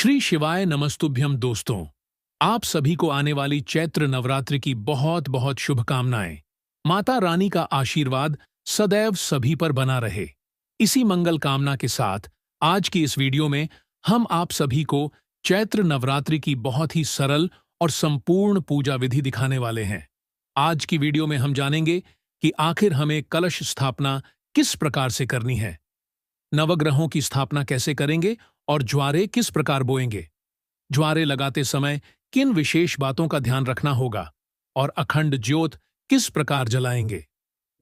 श्री शिवाय नमस्तुभ्यम दोस्तों। आप सभी को आने वाली चैत्र नवरात्रि की बहुत बहुत शुभकामनाएं। माता रानी का आशीर्वाद सदैव सभी पर बना रहे। इसी मंगल कामना के साथ आज की इस वीडियो में हम आप सभी को चैत्र नवरात्रि की बहुत ही सरल और संपूर्ण पूजा विधि दिखाने वाले हैं। आज की वीडियो में हम जानेंगे कि आखिर हमें कलश स्थापना किस प्रकार से करनी है, नवग्रहों की स्थापना कैसे करेंगे और ज्वारे किस प्रकार बोएंगे, ज्वारे लगाते समय किन विशेष बातों का ध्यान रखना होगा और अखंड ज्योत किस प्रकार जलाएंगे।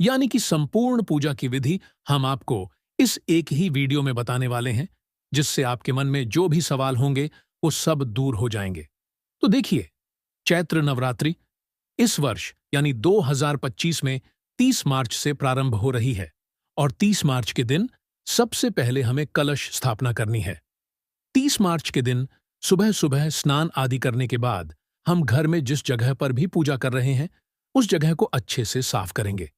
यानी कि संपूर्ण पूजा की विधि हम आपको इस एक ही वीडियो में बताने वाले हैं, जिससे आपके मन में जो भी सवाल होंगे वो सब दूर हो जाएंगे। तो देखिए, चैत्र नवरात्रि इस वर्ष यानी 2025 में 30 मार्च से प्रारंभ हो रही है और 30 मार्च के दिन सबसे पहले हमें कलश स्थापना करनी है। 30 मार्च के दिन सुबह सुबह स्नान आदि करने के बाद हम घर में जिस जगह पर भी पूजा कर रहे हैं उस जगह को अच्छे से साफ करेंगे।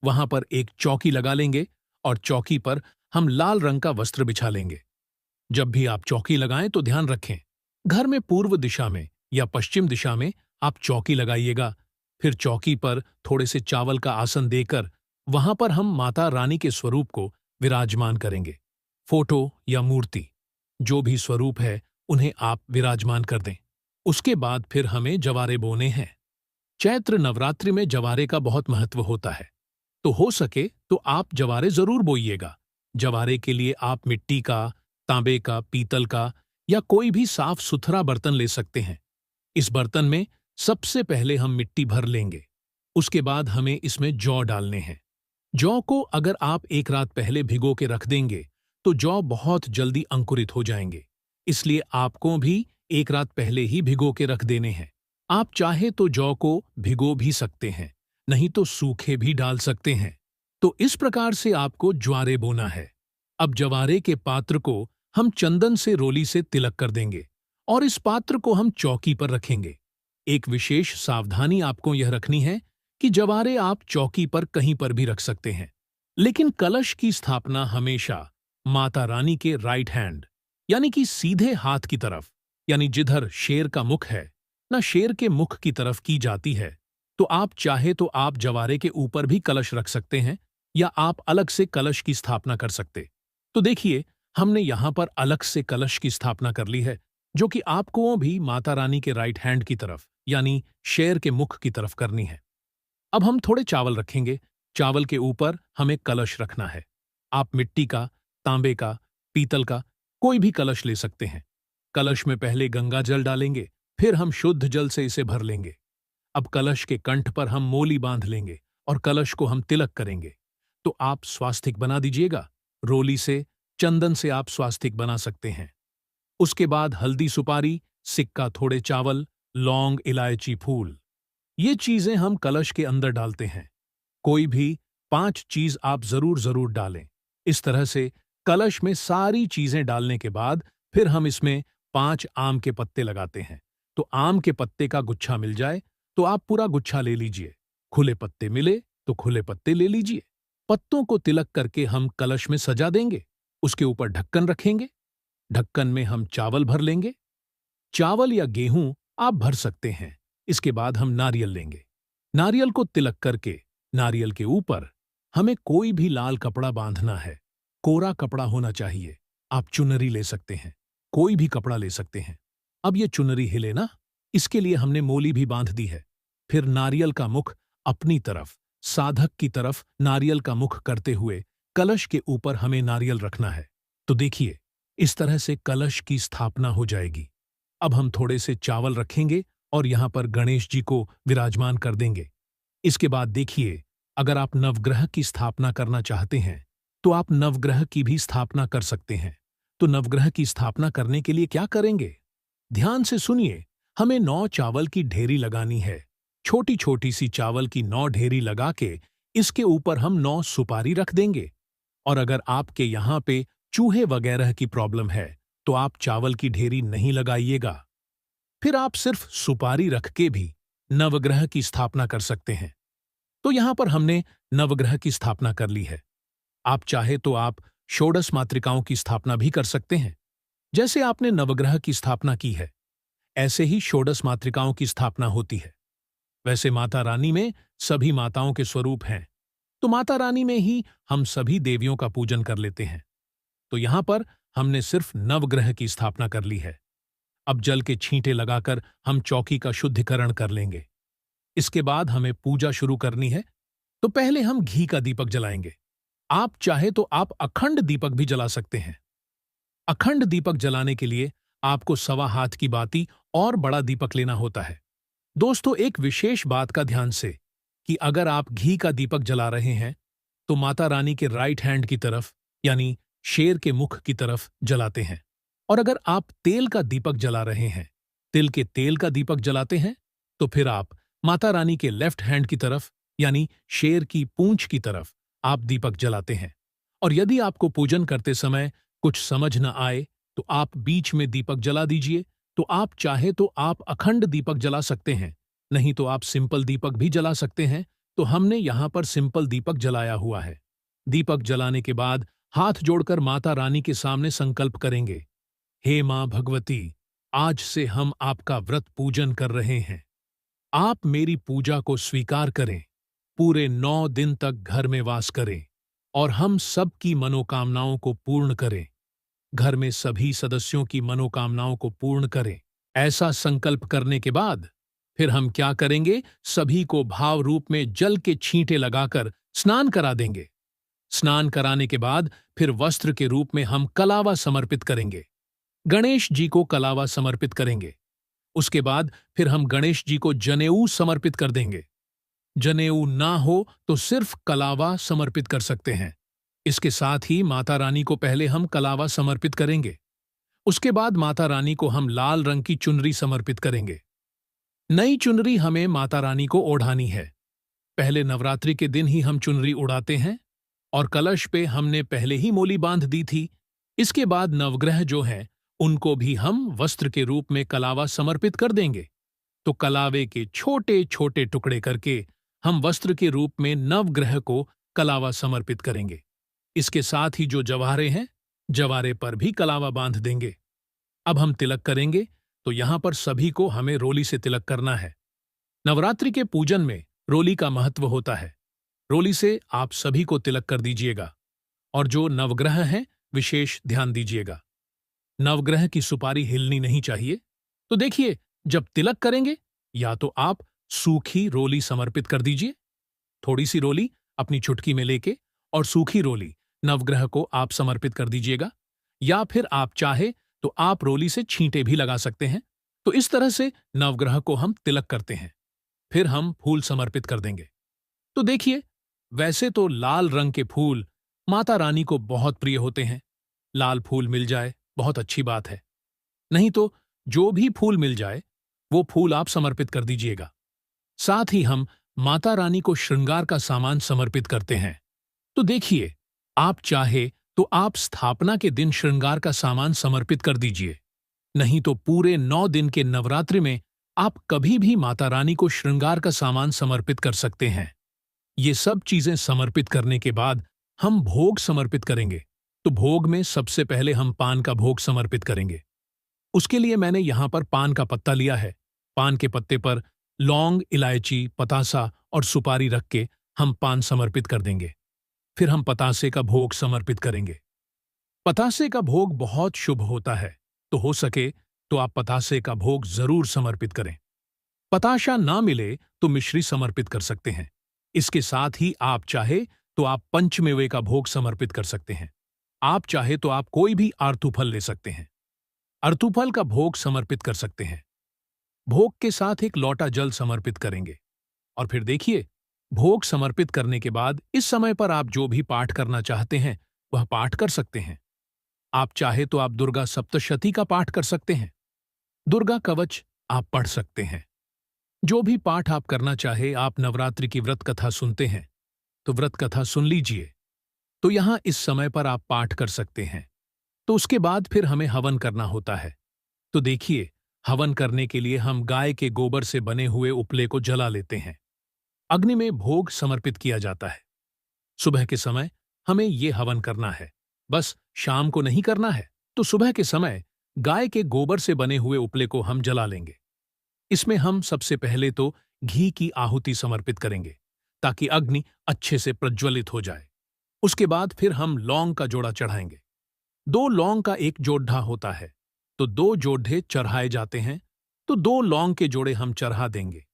वहां पर एक चौकी लगा लेंगे और चौकी पर हम लाल रंग का वस्त्र बिछा लेंगे। जब भी आप चौकी लगाएं तो ध्यान रखें, घर में पूर्व दिशा में या पश्चिम दिशा में आप चौकी लगाइएगा। फिर चौकी पर थोड़े से चावल का आसन देकर वहां पर हम माता रानी के स्वरूप को विराजमान करेंगे। फोटो या मूर्ति, जो भी स्वरूप है, उन्हें आप विराजमान कर दें। उसके बाद फिर हमें जवारे बोने हैं। चैत्र नवरात्रि में जवारे का बहुत महत्व होता है, तो हो सके तो आप जवारे जरूर बोइएगा। जवारे के लिए आप मिट्टी का, तांबे का, पीतल का या कोई भी साफ सुथरा बर्तन ले सकते हैं। इस बर्तन में सबसे पहले हम मिट्टी भर लेंगे। उसके बाद हमें इसमें जौ डालने हैं। जौ को अगर आप एक रात पहले भिगो के रख देंगे तो जौ बहुत जल्दी अंकुरित हो जाएंगे, इसलिए आपको भी एक रात पहले ही भिगो के रख देने हैं। आप चाहे तो जौ को भिगो भी सकते हैं, नहीं तो सूखे भी डाल सकते हैं। तो इस प्रकार से आपको ज्वारे बोना है। अब जवारे के पात्र को हम चंदन से रोली से तिलक कर देंगे और इस पात्र को हम चौकी पर रखेंगे। एक विशेष सावधानी आपको यह रखनी है कि जवारे आप चौकी पर कहीं पर भी रख सकते हैं, लेकिन कलश की स्थापना हमेशा माता रानी के राइट हैंड यानी कि सीधे हाथ की तरफ, यानी जिधर शेर का मुख है ना शेर के मुख की तरफ की जाती है। तो आप चाहे तो आप जवारे के ऊपर भी कलश रख सकते हैं या आप अलग से कलश की स्थापना कर सकते। तो देखिए, हमने यहां पर अलग से कलश की स्थापना कर ली है, जो कि आपको भी माता रानी के राइट हैंड की तरफ यानी शेर के मुख की तरफ करनी है। अब हम थोड़े चावल रखेंगे। चावल के ऊपर हमें कलश रखना है। आप मिट्टी का, तांबे का, पीतल का कोई भी कलश ले सकते हैं। कलश में पहले गंगा जल डालेंगे, फिर हम शुद्ध जल से इसे भर लेंगे। अब कलश के कंठ पर हम मोली बांध लेंगे और कलश को हम तिलक करेंगे। तो आप स्वास्तिक बना दीजिएगा। रोली से, चंदन से आप स्वास्तिक बना सकते हैं। उसके बाद हल्दी, सुपारी, सिक्का, थोड़े चावल, लौंग, इलायची, फूल, ये चीजें हम कलश के अंदर डालते हैं। कोई भी 5 चीज आप जरूर जरूर डालें। इस तरह से कलश में सारी चीजें डालने के बाद फिर हम इसमें 5 आम के पत्ते लगाते हैं। तो आम के पत्ते का गुच्छा मिल जाए तो आप पूरा गुच्छा ले लीजिए। खुले पत्ते मिले तो खुले पत्ते ले लीजिए। पत्तों को तिलक करके हम कलश में सजा देंगे। उसके ऊपर ढक्कन रखेंगे। ढक्कन में हम चावल भर लेंगे। चावल या गेहूं आप भर सकते हैं। इसके बाद हम नारियल लेंगे। नारियल को तिलक करके नारियल के ऊपर हमें कोई भी लाल कपड़ा बांधना है। कोरा कपड़ा होना चाहिए। आप चुनरी ले सकते हैं, कोई भी कपड़ा ले सकते हैं। अब ये चुनरी हिले ना, इसके लिए हमने मोली भी बांध दी है। फिर नारियल का मुख अपनी तरफ, साधक की तरफ नारियल का मुख करते हुए कलश के ऊपर हमें नारियल रखना है। तो देखिए, इस तरह से कलश की स्थापना हो जाएगी। अब हम थोड़े से चावल रखेंगे और यहां पर गणेश जी को विराजमान कर देंगे। इसके बाद देखिए, अगर आप नवग्रह की स्थापना करना चाहते हैं तो आप नवग्रह की भी स्थापना कर सकते हैं। तो नवग्रह की स्थापना करने के लिए क्या करेंगे, ध्यान से सुनिए। हमें 9 चावल की ढेरी लगानी है। छोटी छोटी सी चावल की 9 ढेरी लगा के इसके ऊपर हम 9 सुपारी रख देंगे। और अगर आपके यहां पे चूहे वगैरह की प्रॉब्लम है तो आप चावल की ढेरी नहीं लगाइएगा। फिर आप सिर्फ सुपारी रख के भी नवग्रह की स्थापना कर सकते हैं। तो यहां पर हमने नवग्रह की स्थापना कर ली है। आप चाहे तो आप षोडश मातृकाओं की स्थापना भी कर सकते हैं। जैसे आपने नवग्रह की स्थापना की है, ऐसे ही षोडश मातृकाओं की स्थापना होती है। वैसे माता रानी में सभी माताओं के स्वरूप हैं, तो माता रानी में ही हम सभी देवियों का पूजन कर लेते हैं। तो यहां पर हमने सिर्फ नवग्रह की स्थापना कर ली है। अब जल के छींटे लगाकर हम चौकी का शुद्धिकरण कर लेंगे। इसके बाद हमें पूजा शुरू करनी है। तो पहले हम घी का दीपक जलाएंगे। आप चाहे तो आप अखंड दीपक भी जला सकते हैं। अखंड दीपक जलाने के लिए आपको सवा हाथ की बाती और बड़ा दीपक लेना होता है। दोस्तों, एक विशेष बात का ध्यान से कि अगर आप घी का दीपक जला रहे हैं तो माता रानी के राइट हैंड की तरफ, यानी शेर के मुख की तरफ जलाते हैं। और अगर आप तेल का दीपक जला रहे हैं, तिल के तेल का दीपक जलाते हैं, तो फिर आप माता रानी के लेफ्ट हैंड की तरफ, यानी शेर की पूंछ की तरफ आप दीपक जलाते हैं। और यदि आपको पूजन करते समय कुछ समझ न आए तो आप बीच में दीपक जला दीजिए। तो आप चाहे तो आप अखंड दीपक जला सकते हैं, नहीं तो आप सिंपल दीपक भी जला सकते हैं। तो हमने यहां पर सिंपल दीपक जलाया हुआ है। दीपक जलाने के बाद हाथ जोड़कर माता रानी के सामने संकल्प करेंगे, हे मां भगवती, आज से हम आपका व्रत पूजन कर रहे हैं। आप मेरी पूजा को स्वीकार करें, पूरे 9 दिन तक घर में वास करें और हम सब की मनोकामनाओं को पूर्ण करें। घर में सभी सदस्यों की मनोकामनाओं को पूर्ण करें। ऐसा संकल्प करने के बाद फिर हम क्या करेंगे, सभी को भाव रूप में जल के छींटे लगाकर स्नान करा देंगे। स्नान कराने के बाद फिर वस्त्र के रूप में हम कलावा समर्पित करेंगे। गणेश जी को कलावा समर्पित करेंगे। उसके बाद फिर हम गणेश जी को जनेऊ समर्पित कर देंगे। जनेऊ ना हो तो सिर्फ कलावा समर्पित कर सकते हैं। इसके साथ ही माता रानी को पहले हम कलावा समर्पित करेंगे। उसके बाद माता रानी को हम लाल रंग की चुनरी समर्पित करेंगे। नई चुनरी हमें माता रानी को ओढ़ानी है। पहले नवरात्रि के दिन ही हम चुनरी उड़ाते हैं और कलश पे हमने पहले ही मोली बांध दी थी। इसके बाद नवग्रह जो हैं उनको भी हम वस्त्र के रूप में कलावा समर्पित कर देंगे। तो कलावे के छोटे छोटे टुकड़े करके हम वस्त्र के रूप में नवग्रह को कलावा समर्पित करेंगे। इसके साथ ही जो जवारे हैं, जवारे पर भी कलावा बांध देंगे। अब हम तिलक करेंगे। तो यहां पर सभी को हमें रोली से तिलक करना है। नवरात्रि के पूजन में रोली का महत्व होता है। रोली से आप सभी को तिलक कर दीजिएगा। और जो नवग्रह हैं, विशेष ध्यान दीजिएगा, नवग्रह की सुपारी हिलनी नहीं चाहिए। तो देखिए, जब तिलक करेंगे या तो आप सूखी रोली समर्पित कर दीजिए, थोड़ी सी रोली अपनी चुटकी में लेके, और सूखी रोली नवग्रह को आप समर्पित कर दीजिएगा। या फिर आप चाहे तो आप रोली से छींटे भी लगा सकते हैं। तो इस तरह से नवग्रह को हम तिलक करते हैं। फिर हम फूल समर्पित कर देंगे। तो देखिए, वैसे तो लाल रंग के फूल माता रानी को बहुत प्रिय होते हैं। लाल फूल मिल जाए बहुत अच्छी बात है, नहीं तो जो भी फूल मिल जाए वो फूल आप समर्पित कर दीजिएगा। साथ ही हम माता रानी को श्रृंगार का सामान समर्पित करते हैं। तो देखिए, आप चाहे तो आप स्थापना के दिन श्रृंगार का सामान समर्पित कर दीजिए, नहीं तो पूरे 9 दिन के नवरात्रि में आप कभी भी माता रानी को श्रृंगार का सामान समर्पित कर सकते हैं। ये सब चीजें समर्पित करने के बाद हम भोग समर्पित करेंगे। तो भोग में सबसे पहले हम पान का भोग समर्पित करेंगे। उसके लिए मैंने यहां पर पान का पत्ता लिया है। पान के पत्ते पर लौंग, इलायची, पतासा और सुपारी रख के हम पान समर्पित कर देंगे। फिर हम पतासे का भोग समर्पित करेंगे। पतासे का भोग बहुत शुभ होता है, तो हो सके तो आप पतासे का भोग जरूर समर्पित करें। पताशा ना मिले तो मिश्री समर्पित कर सकते हैं। इसके साथ ही आप चाहे तो आप पंचमेवे का भोग समर्पित कर सकते हैं। आप चाहे तो आप कोई भी आर्थूफल ले सकते हैं। अर्थूफल का भोग समर्पित कर सकते हैं। भोग के साथ एक लोटा जल समर्पित करेंगे। और फिर देखिए, भोग समर्पित करने के बाद इस समय पर आप जो भी पाठ करना चाहते हैं वह पाठ कर सकते हैं। आप चाहे तो आप दुर्गा सप्तशती का पाठ कर सकते हैं। दुर्गा कवच आप पढ़ सकते हैं। जो भी पाठ आप करना चाहे, आप नवरात्रि की व्रत कथा सुनते हैं तो व्रत कथा सुन लीजिए। तो यहां इस समय पर आप पाठ कर सकते हैं। तो उसके बाद फिर हमें हवन करना होता है। तो देखिए, हवन करने के लिए हम गाय के गोबर से बने हुए उपले को जला लेते हैं। अग्नि में भोग समर्पित किया जाता है। सुबह के समय हमें ये हवन करना है। बस शाम को नहीं करना है। तो सुबह के समय गाय के गोबर से बने हुए उपले को हम जला लेंगे। इसमें हम सबसे पहले तो घी की आहुति समर्पित करेंगे ताकि अग्नि अच्छे से प्रज्वलित हो जाए। उसके बाद फिर हम लौंग का जोड़ा चढ़ाएंगे। 2 लौंग का एक जोड़ा होता है, तो 2 जोड़े चढ़ाए जाते हैं, तो 2 लौंग के जोड़े हम चढ़ा देंगे।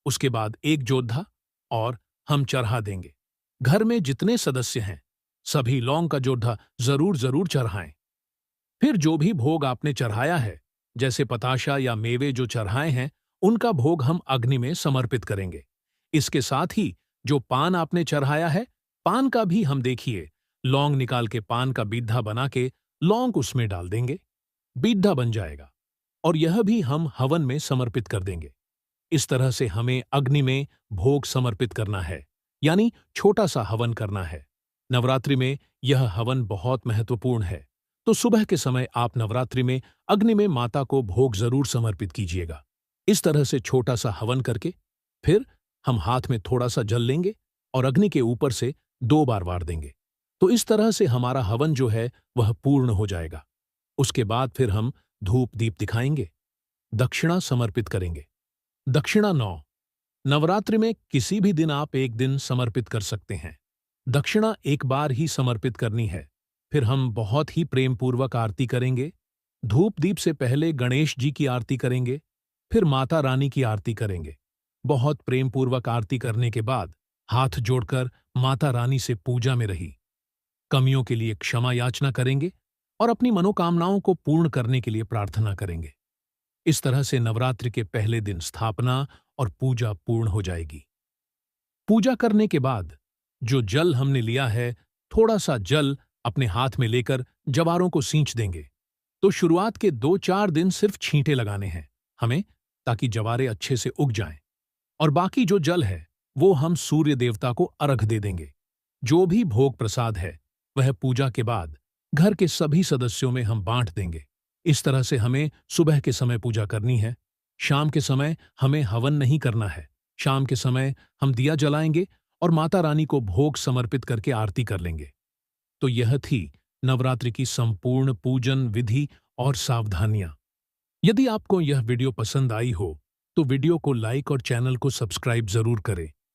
उसके बाद एक जोधा और हम चढ़ा देंगे। घर में जितने सदस्य हैं सभी लौंग का जोधा जरूर जरूर चढ़ाएं। फिर जो भी भोग आपने चढ़ाया है, जैसे पताशा या मेवे जो चढ़ाए हैं, उनका भोग हम अग्नि में समर्पित करेंगे। इसके साथ ही जो पान आपने चढ़ाया है, पान का भी हम देखिए लौंग निकाल के पान का बीधा बना के लौंग उसमें डाल देंगे। बीधा बन जाएगा और यह भी हम हवन में समर्पित कर देंगे। इस तरह से हमें अग्नि में भोग समर्पित करना है, यानी छोटा सा हवन करना है। नवरात्रि में यह हवन बहुत महत्वपूर्ण है, तो सुबह के समय आप नवरात्रि में अग्नि में माता को भोग जरूर समर्पित कीजिएगा। इस तरह से छोटा सा हवन करके फिर हम हाथ में थोड़ा सा जल लेंगे और अग्नि के ऊपर से 2 बार वार देंगे। तो इस तरह से हमारा हवन जो है वह पूर्ण हो जाएगा। उसके बाद फिर हम धूप दीप दिखाएंगे, दक्षिणा समर्पित करेंगे। दक्षिणा 9 नवरात्रि में किसी भी दिन आप एक दिन समर्पित कर सकते हैं। दक्षिणा एक बार ही समर्पित करनी है। फिर हम बहुत ही प्रेम पूर्वक आरती करेंगे। धूप दीप से पहले गणेश जी की आरती करेंगे, फिर माता रानी की आरती करेंगे। बहुत प्रेम पूर्वक आरती करने के बाद हाथ जोड़कर माता रानी से पूजा में रही कमियों के लिए क्षमा याचना करेंगे और अपनी मनोकामनाओं को पूर्ण करने के लिए प्रार्थना करेंगे। इस तरह से नवरात्रि के पहले दिन स्थापना और पूजा पूर्ण हो जाएगी। पूजा करने के बाद जो जल हमने लिया है, थोड़ा सा जल अपने हाथ में लेकर जवारों को सींच देंगे। तो शुरुआत के 2-4 दिन सिर्फ छींटे लगाने हैं हमें, ताकि जवारे अच्छे से उग जाएं। और बाकी जो जल है वो हम सूर्य देवता को अर्घ दे देंगे। जो भी भोग प्रसाद है वह पूजा के बाद घर के सभी सदस्यों में हम बांट देंगे। इस तरह से हमें सुबह के समय पूजा करनी है। शाम के समय हमें हवन नहीं करना है। शाम के समय हम दिया जलाएंगे और माता रानी को भोग समर्पित करके आरती कर लेंगे। तो यह थी नवरात्रि की संपूर्ण पूजन विधि और सावधानियां। यदि आपको यह वीडियो पसंद आई हो तो वीडियो को लाइक और चैनल को सब्सक्राइब जरूर करें।